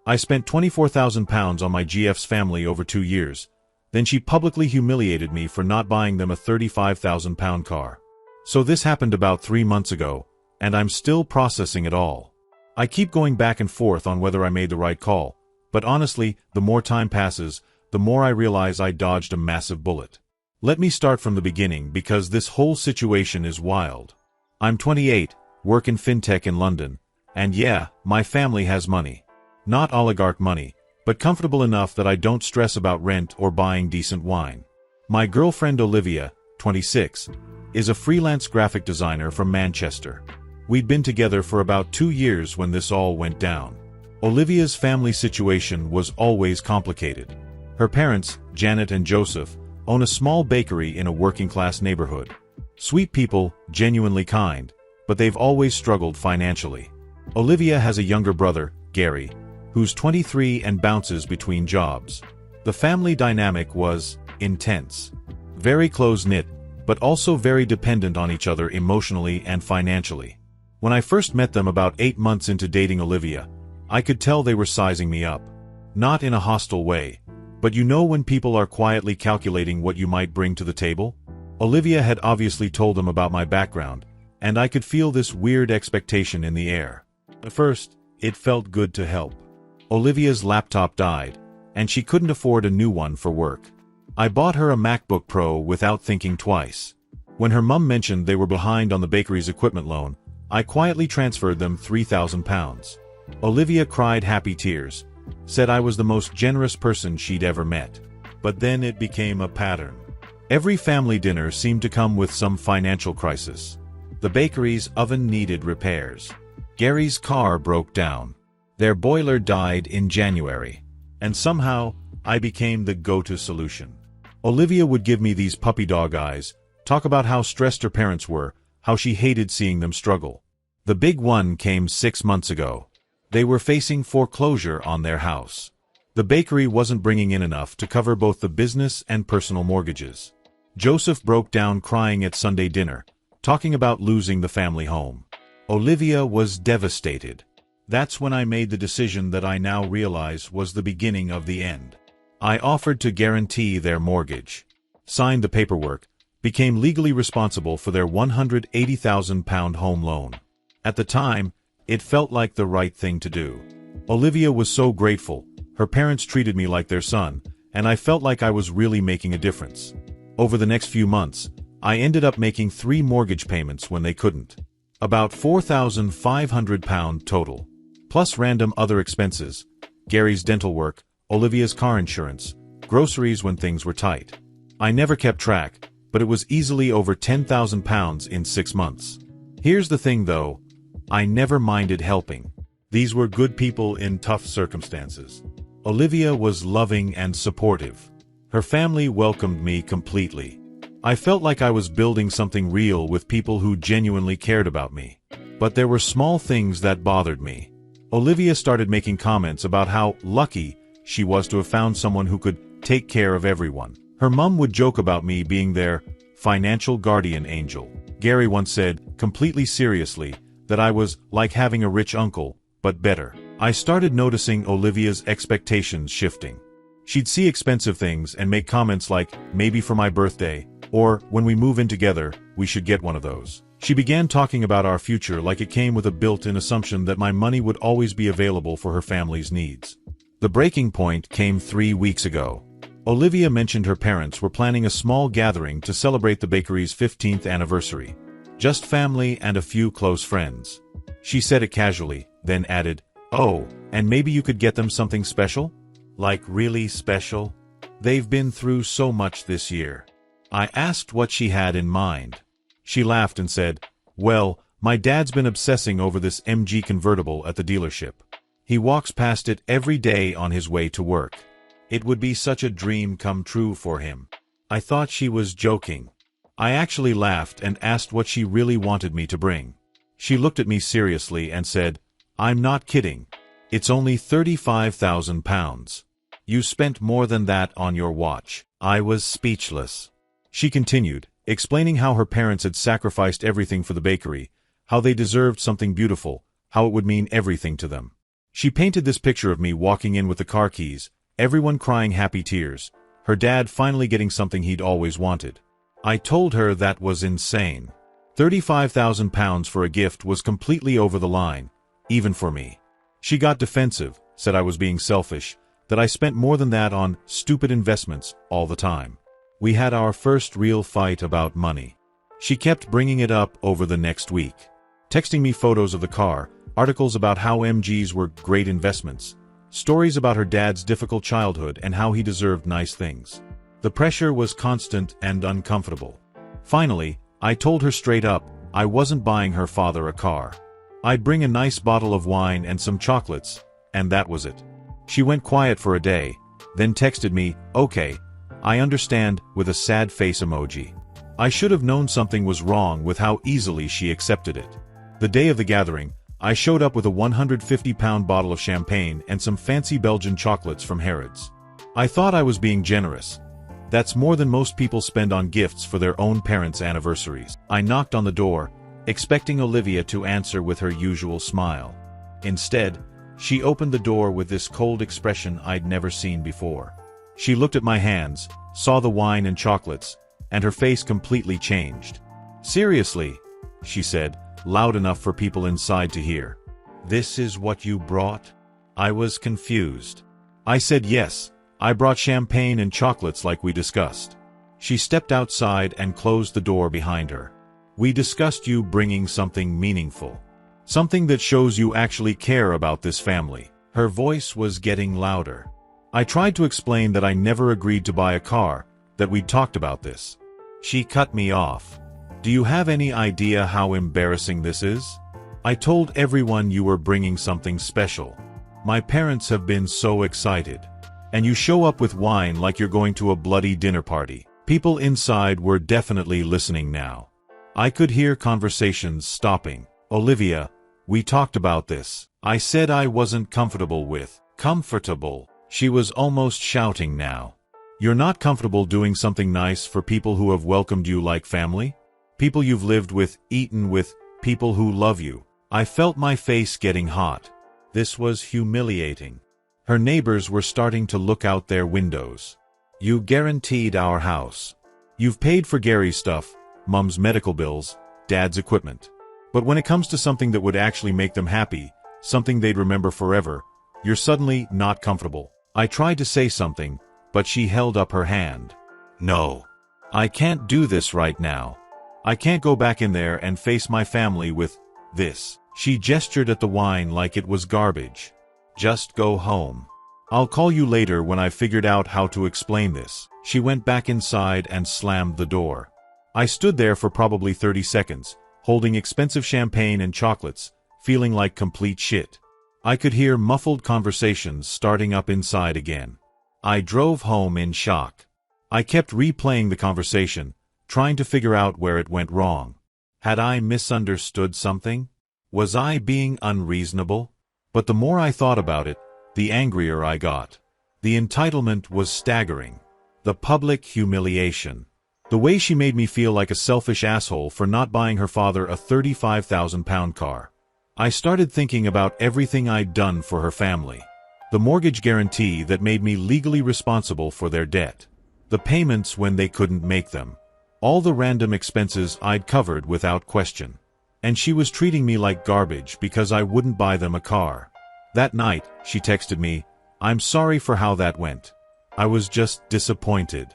I spent £24,000 on my GF's family over 2 years. Then she publicly humiliated me for not buying them a £35,000 car. So this happened about 3 months ago, and I'm still processing it all. I keep going back and forth on whether I made the right call, but honestly, the more time passes, the more I realize I dodged a massive bullet. Let me start from the beginning because this whole situation is wild. I'm 28, work in fintech in London, and yeah, my family has money. Not oligarch money, but comfortable enough that I don't stress about rent or buying decent wine. My girlfriend Olivia, 26, is a freelance graphic designer from Manchester. We'd been together for about 2 years when this all went down. Olivia's family situation was always complicated. Her parents, Janet and Joseph, own a small bakery in a working-class neighborhood. Sweet people, genuinely kind, but they've always struggled financially. Olivia has a younger brother, Gary, who's 23 and bounces between jobs. The family dynamic was intense. Very close-knit, but also very dependent on each other emotionally and financially. When I first met them about 8 months into dating Olivia, I could tell they were sizing me up. Not in a hostile way, but you know when people are quietly calculating what you might bring to the table? Olivia had obviously told them about my background, and I could feel this weird expectation in the air. At first, it felt good to help. Olivia's laptop died, and she couldn't afford a new one for work. I bought her a MacBook Pro without thinking twice. When her mum mentioned they were behind on the bakery's equipment loan, I quietly transferred them £3,000. Olivia cried happy tears, said I was the most generous person she'd ever met. But then it became a pattern. Every family dinner seemed to come with some financial crisis. The bakery's oven needed repairs. Gary's car broke down. Their boiler died in January. And somehow, I became the go-to solution. Olivia would give me these puppy dog eyes, talk about how stressed her parents were, how she hated seeing them struggle. The big one came 6 months ago. They were facing foreclosure on their house. The bakery wasn't bringing in enough to cover both the business and personal mortgages. Joseph broke down crying at Sunday dinner, talking about losing the family home. Olivia was devastated. That's when I made the decision that I now realize was the beginning of the end. I offered to guarantee their mortgage, signed the paperwork, became legally responsible for their £180,000 home loan. At the time, it felt like the right thing to do. Olivia was so grateful. Her parents treated me like their son, and I felt like I was really making a difference. Over the next few months, I ended up making 3 mortgage payments when they couldn't. About £4,500 total. Plus random other expenses, Gary's dental work, Olivia's car insurance, groceries when things were tight. I never kept track, but it was easily over £10,000 in 6 months. Here's the thing though, I never minded helping. These were good people in tough circumstances. Olivia was loving and supportive. Her family welcomed me completely. I felt like I was building something real with people who genuinely cared about me. But there were small things that bothered me. Olivia started making comments about how lucky she was to have found someone who could take care of everyone. Her mum would joke about me being their financial guardian angel. Gary once said, completely seriously, that I was like having a rich uncle, but better. I started noticing Olivia's expectations shifting. She'd see expensive things and make comments like, maybe for my birthday, or when we move in together, we should get one of those. She began talking about our future like it came with a built-in assumption that my money would always be available for her family's needs. The breaking point came 3 weeks ago. Olivia mentioned her parents were planning a small gathering to celebrate the bakery's 15th anniversary. Just family and a few close friends. She said it casually, then added, "Oh, and maybe you could get them something special? Like really special? They've been through so much this year." I asked what she had in mind. She laughed and said, "Well, my dad's been obsessing over this MG convertible at the dealership. He walks past it every day on his way to work. It would be such a dream come true for him." I thought she was joking. I actually laughed and asked what she really wanted me to bring. She looked at me seriously and said, "I'm not kidding. It's only £35,000. You spent more than that on your watch." I was speechless. She continued, explaining how her parents had sacrificed everything for the bakery, how they deserved something beautiful, how it would mean everything to them. She painted this picture of me walking in with the car keys, everyone crying happy tears, her dad finally getting something he'd always wanted. I told her that was insane. £35,000 for a gift was completely over the line, even for me. She got defensive, said I was being selfish, that I spent more than that on stupid investments all the time. We had our first real fight about money. She kept bringing it up over the next week, texting me photos of the car, articles about how MGs were great investments, stories about her dad's difficult childhood and how he deserved nice things. The pressure was constant and uncomfortable. Finally, I told her straight up, I wasn't buying her father a car. I'd bring a nice bottle of wine and some chocolates, and that was it. She went quiet for a day, then texted me, "Okay, I understand," with a sad face emoji. I should have known something was wrong with how easily she accepted it. The day of the gathering, I showed up with a 150-pound bottle of champagne and some fancy Belgian chocolates from Harrods. I thought I was being generous. That's more than most people spend on gifts for their own parents' anniversaries. I knocked on the door, expecting Olivia to answer with her usual smile. Instead, she opened the door with this cold expression I'd never seen before. She looked at my hands, saw the wine and chocolates, and her face completely changed. "Seriously," she said, loud enough for people inside to hear. "This is what you brought?" I was confused. I said yes, I brought champagne and chocolates like we discussed. She stepped outside and closed the door behind her. "We discussed you bringing something meaningful. Something that shows you actually care about this family." Her voice was getting louder. I tried to explain that I never agreed to buy a car, that we'd talked about this. She cut me off. "Do you have any idea how embarrassing this is? I told everyone you were bringing something special. My parents have been so excited. And you show up with wine like you're going to a bloody dinner party." People inside were definitely listening now. I could hear conversations stopping. "Olivia, we talked about this. I said I wasn't comfortable with." "Comfortable?" She was almost shouting now. "You're not comfortable doing something nice for people who have welcomed you like family? People you've lived with, eaten with, people who love you." I felt my face getting hot. This was humiliating. Her neighbors were starting to look out their windows. "You guaranteed our house. You've paid for Gary's stuff, Mom's medical bills, Dad's equipment. But when it comes to something that would actually make them happy, something they'd remember forever, you're suddenly not comfortable." I tried to say something, but she held up her hand. "No. I can't do this right now. I can't go back in there and face my family with this." She gestured at the wine like it was garbage. "Just go home. I'll call you later when I've figured out how to explain this." She went back inside and slammed the door. I stood there for probably 30 seconds, holding expensive champagne and chocolates, feeling like complete shit. I could hear muffled conversations starting up inside again. I drove home in shock. I kept replaying the conversation, trying to figure out where it went wrong. Had I misunderstood something? Was I being unreasonable? But the more I thought about it, the angrier I got. The entitlement was staggering. The public humiliation. The way she made me feel like a selfish asshole for not buying her father a £35,000 car. I started thinking about everything I'd done for her family. The mortgage guarantee that made me legally responsible for their debt. The payments when they couldn't make them. All the random expenses I'd covered without question. And she was treating me like garbage because I wouldn't buy them a car. That night, she texted me, "I'm sorry for how that went. I was just disappointed.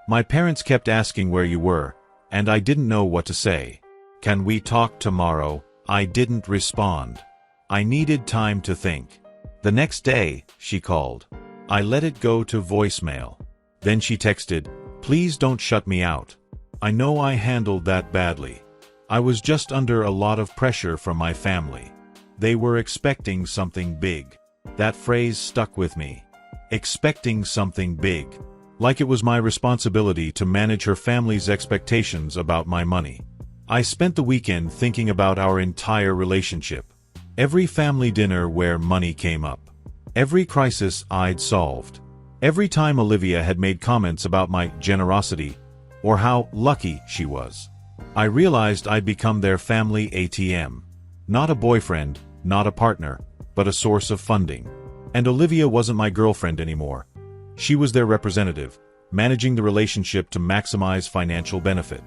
My parents kept asking where you were, and I didn't know what to say. Can we talk tomorrow?" I didn't respond. I needed time to think. The next day, she called. I let it go to voicemail. Then she texted, "Please don't shut me out. I know I handled that badly. I was just under a lot of pressure from my family. They were expecting something big." That phrase stuck with me. Expecting something big. Like it was my responsibility to manage her family's expectations about my money. I spent the weekend thinking about our entire relationship. Every family dinner where money came up. Every crisis I'd solved. Every time Olivia had made comments about my generosity, or how lucky she was. I realized I'd become their family ATM. Not a boyfriend, not a partner, but a source of funding. And Olivia wasn't my girlfriend anymore. She was their representative, managing the relationship to maximize financial benefit.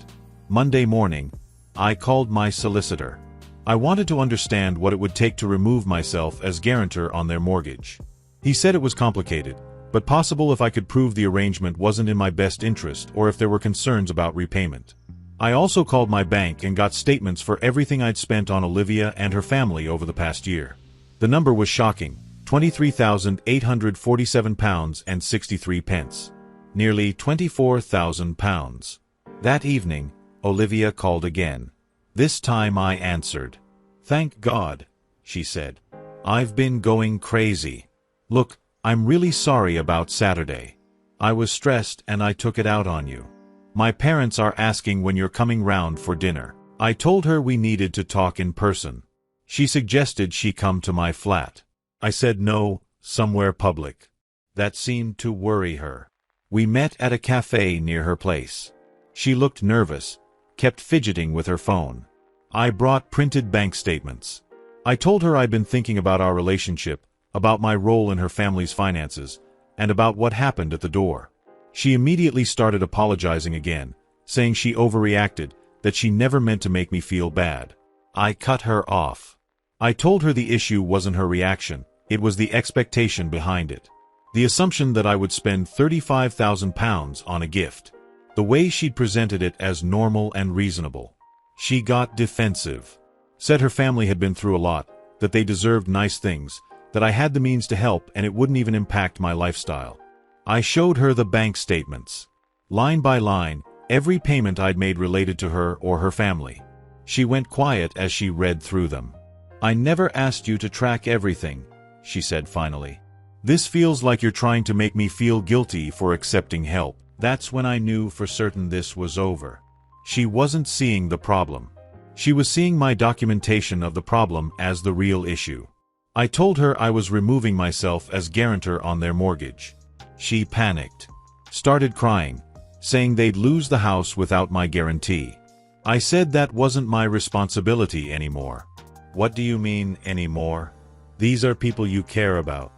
Monday morning, I called my solicitor. I wanted to understand what it would take to remove myself as guarantor on their mortgage. He said it was complicated, but possible if I could prove the arrangement wasn't in my best interest or if there were concerns about repayment. I also called my bank and got statements for everything I'd spent on Olivia and her family over the past year. The number was shocking, £23,847.63. Nearly £24,000. That evening, Olivia called again. This time I answered. "Thank God," she said. "I've been going crazy. Look, I'm really sorry about Saturday. I was stressed and I took it out on you. My parents are asking when you're coming round for dinner." I told her we needed to talk in person. She suggested she come to my flat. I said no, somewhere public. That seemed to worry her. We met at a cafe near her place. She looked nervous, kept fidgeting with her phone. I brought printed bank statements. I told her I'd been thinking about our relationship, about my role in her family's finances, and about what happened at the door. She immediately started apologizing again, saying she overreacted, that she never meant to make me feel bad. I cut her off. I told her the issue wasn't her reaction, it was the expectation behind it. The assumption that I would spend £35,000 on a gift. The way she'd presented it as normal and reasonable. She got defensive. Said her family had been through a lot, that they deserved nice things, that I had the means to help and it wouldn't even impact my lifestyle. I showed her the bank statements. Line by line, every payment I'd made related to her or her family. She went quiet as she read through them. "I never asked you to track everything," she said finally. "This feels like you're trying to make me feel guilty for accepting help." That's when I knew for certain this was over. She wasn't seeing the problem. She was seeing my documentation of the problem as the real issue. I told her I was removing myself as guarantor on their mortgage. She panicked. Started crying, saying they'd lose the house without my guarantee. I said that wasn't my responsibility anymore. "What do you mean, anymore? These are people you care about.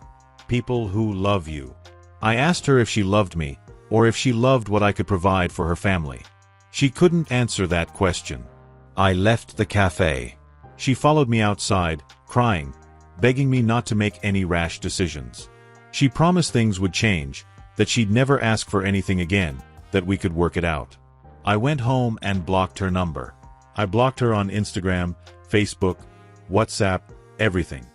People who love you." I asked her if she loved me, or if she loved what I could provide for her family. She couldn't answer that question. I left the cafe. She followed me outside, crying, begging me not to make any rash decisions. She promised things would change, that she'd never ask for anything again, that we could work it out. I went home and blocked her number. I blocked her on Instagram, Facebook, WhatsApp, everything.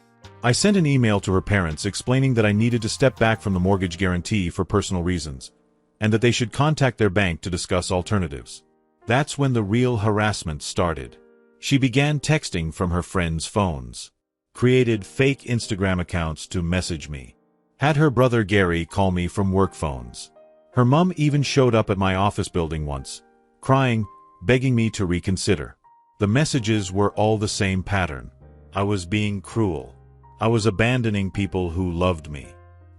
I sent an email to her parents explaining that I needed to step back from the mortgage guarantee for personal reasons, and that they should contact their bank to discuss alternatives. That's when the real harassment started. She began texting from her friends' phones. Created fake Instagram accounts to message me. Had her brother Gary call me from work phones. Her mom even showed up at my office building once, crying, begging me to reconsider. The messages were all the same pattern. I was being cruel. I was abandoning people who loved me.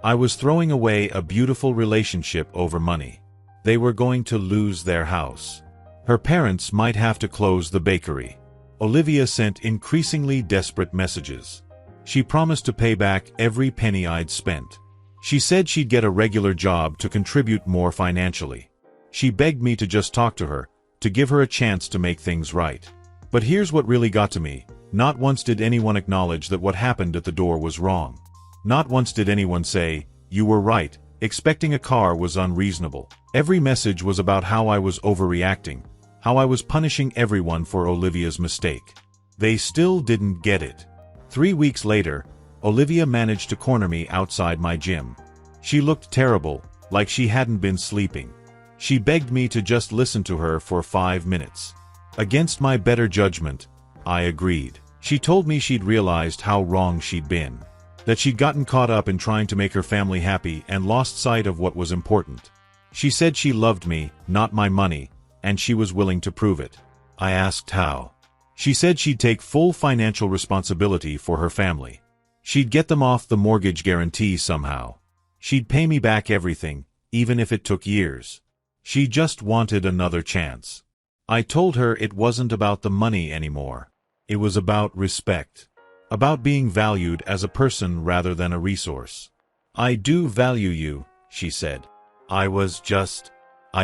I was throwing away a beautiful relationship over money. They were going to lose their house. Her parents might have to close the bakery. Olivia sent increasingly desperate messages. She promised to pay back every penny I'd spent. She said she'd get a regular job to contribute more financially. She begged me to just talk to her, to give her a chance to make things right. But here's what really got to me. Not once did anyone acknowledge that what happened at the door was wrong. Not once did anyone say, "You were right, expecting a car was unreasonable." Every message was about how I was overreacting, how I was punishing everyone for Olivia's mistake. They still didn't get it. 3 weeks later, Olivia managed to corner me outside my gym. She looked terrible, like she hadn't been sleeping. She begged me to just listen to her for 5 minutes. Against my better judgment, I agreed. She told me she'd realized how wrong she'd been. That she'd gotten caught up in trying to make her family happy and lost sight of what was important. She said she loved me, not my money, and she was willing to prove it. I asked how. She said she'd take full financial responsibility for her family. She'd get them off the mortgage guarantee somehow. She'd pay me back everything, even if it took years. She just wanted another chance. I told her it wasn't about the money anymore. It was about respect. About being valued as a person rather than a resource. "I do value you," she said. I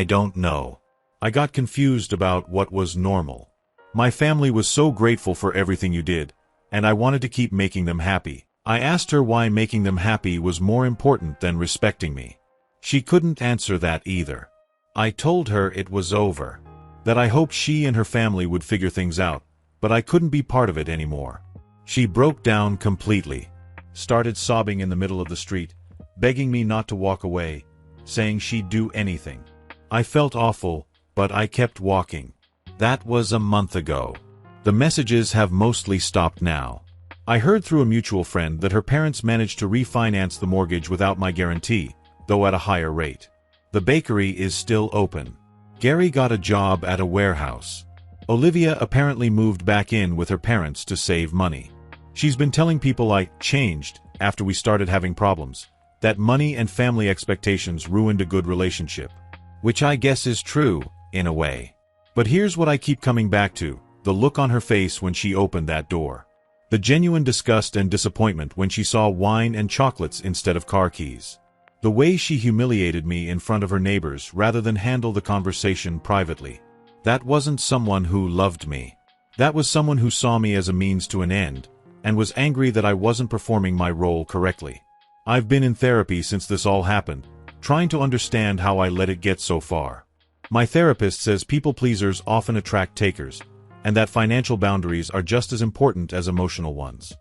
don't know. I got confused about what was normal. My family was so grateful for everything you did, and I wanted to keep making them happy. I asked her why making them happy was more important than respecting me. She couldn't answer that either. I told her it was over. That I hoped she and her family would figure things out, but I couldn't be part of it anymore. She broke down completely. Started sobbing in the middle of the street, begging me not to walk away, saying she'd do anything. I felt awful, but I kept walking. That was a month ago. The messages have mostly stopped now. I heard through a mutual friend that her parents managed to refinance the mortgage without my guarantee, though at a higher rate. The bakery is still open. Gary got a job at a warehouse. Olivia apparently moved back in with her parents to save money. She's been telling people I changed after we started having problems, that money and family expectations ruined a good relationship. Which I guess is true, in a way. But here's what I keep coming back to, the look on her face when she opened that door. The genuine disgust and disappointment when she saw wine and chocolates instead of car keys. The way she humiliated me in front of her neighbors rather than handle the conversation privately. That wasn't someone who loved me. That was someone who saw me as a means to an end, and was angry that I wasn't performing my role correctly. I've been in therapy since this all happened, trying to understand how I let it get so far. My therapist says people pleasers often attract takers, and that financial boundaries are just as important as emotional ones.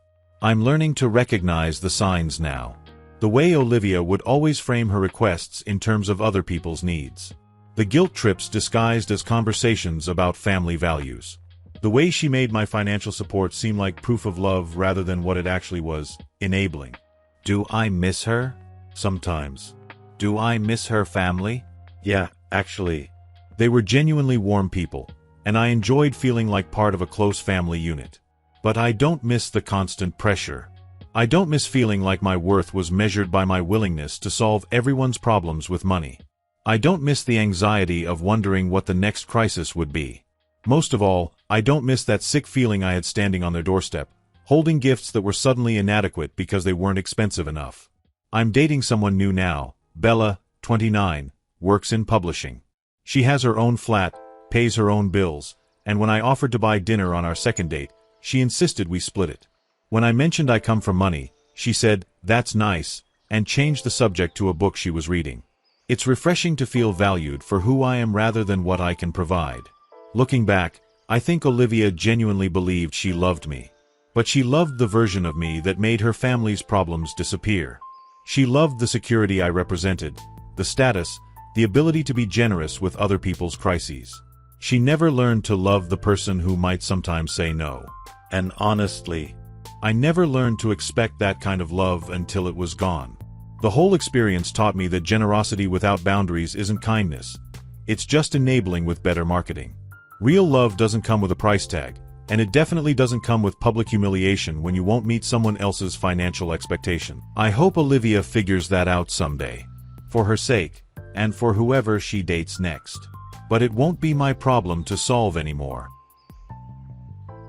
I'm learning to recognize the signs now. The way Olivia would always frame her requests in terms of other people's needs. The guilt trips disguised as conversations about family values. The way she made my financial support seem like proof of love rather than what it actually was, enabling. Do I miss her? Sometimes. Do I miss her family? Yeah, actually. They were genuinely warm people, and I enjoyed feeling like part of a close family unit. But I don't miss the constant pressure. I don't miss feeling like my worth was measured by my willingness to solve everyone's problems with money. I don't miss the anxiety of wondering what the next crisis would be. Most of all, I don't miss that sick feeling I had standing on their doorstep, holding gifts that were suddenly inadequate because they weren't expensive enough. I'm dating someone new now. Bella, 29, works in publishing. She has her own flat, pays her own bills, and when I offered to buy dinner on our second date, she insisted we split it. When I mentioned I come from money, she said, "That's nice," and changed the subject to a book she was reading. It's refreshing to feel valued for who I am rather than what I can provide. Looking back, I think Olivia genuinely believed she loved me. But she loved the version of me that made her family's problems disappear. She loved the security I represented, the status, the ability to be generous with other people's crises. She never learned to love the person who might sometimes say no. And honestly, I never learned to expect that kind of love until it was gone. The whole experience taught me that generosity without boundaries isn't kindness. It's just enabling with better marketing. Real love doesn't come with a price tag, and it definitely doesn't come with public humiliation when you won't meet someone else's financial expectation. I hope Olivia figures that out someday. For her sake, and for whoever she dates next. But it won't be my problem to solve anymore.